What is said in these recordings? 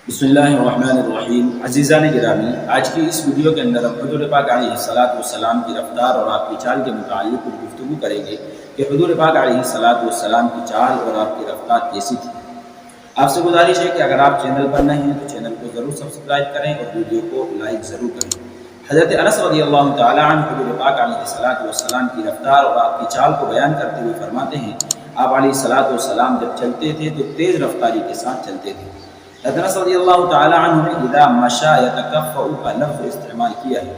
بسم اللہ الرحمن الرحیم۔ عزیزان گرامی، آج کی اس ویڈیو کے اندر ہم حضور پاک علیہ السلام کی رفتار اور آپ کی چال کے متعلق کچھ گفتگو کریں گے کہ حضور پاک علیہ السلام کی چال اور آپ کی رفتار کیسی تھی۔ آپ سے گزارش ہے کہ اگر آپ چینل پر نئے ہیں تو چینل کو ضرور سبسکرائب کریں اور ویڈیو کو لائک ضرور کریں۔ حضرت انس رضی اللہ تعالیٰ عنہ حضور پاک علیہ السلام کی رفتار اور آپ کی چال کو بیان کرتے ہوئے فرماتے ہیں، آپ علیہ السلام جب چلتے تھے تو تیز رفتاری کے ساتھ چلتے تھے۔ حضرت انس رضی اللہ تعالیٰ عنہ نے اذا مشى يتكفأ کا لفظ استعمال کیا ہے،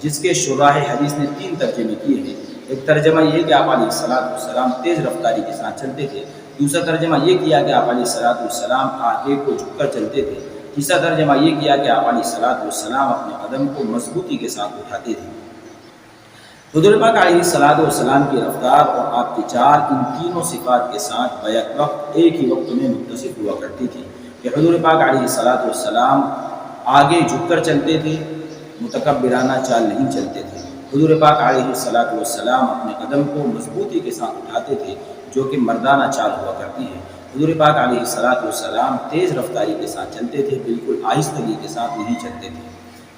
جس کے شراح حدیث نے 3 ترجمے کیے ہیں۔ ایک ترجمہ یہ کہ آپ علیہ السلام تیز رفتاری کے ساتھ چلتے تھے، دوسرا ترجمہ یہ کیا کہ آپ علیہ السلام آگے کو جھک کر چلتے تھے، تیسرا ترجمہ یہ کیا کہ آپ علیہ السلام اپنے قدم کو مضبوطی کے ساتھ اٹھاتے تھے۔ حضور پاک علیہ السلام کی رفتار اور آپ کی چال ان تینوں صفات کے ساتھ بیک وقت ایک ہی وقت میں متصف ہوا کرتی تھی کہ حضور پاک علیہ السلام آگے جھک کر چلتے تھے، متکبرانہ چال نہیں چلتے تھے۔ حضور پاک علیہ السلام اپنے قدم کو مضبوطی کے ساتھ اٹھاتے تھے، جو کہ مردانہ چال ہوا کرتی ہے۔ حضور پاک علیہ السلام تیز رفتاری کے ساتھ چلتے تھے، بالکل آہستگی کے ساتھ نہیں چلتے تھے۔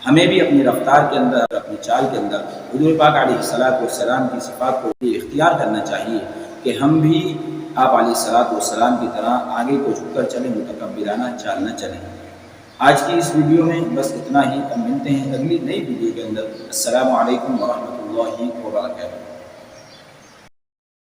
ہمیں بھی اپنی رفتار کے اندر، اپنی چال کے اندر حضور پاک علیہ السلام کی صفات کو اختیار کرنا چاہیے کہ ہم بھی آپ علیہ السلام کی طرح آگے کو جھک کر چلیں، متکبرانہ چال نہ چلیں۔ آج کی اس ویڈیو میں بس اتنا ہی، ہم ملتے ہیں اگلی نئی ویڈیو کے اندر۔ السلام علیکم ورحمۃ اللہ وبرکاتہ۔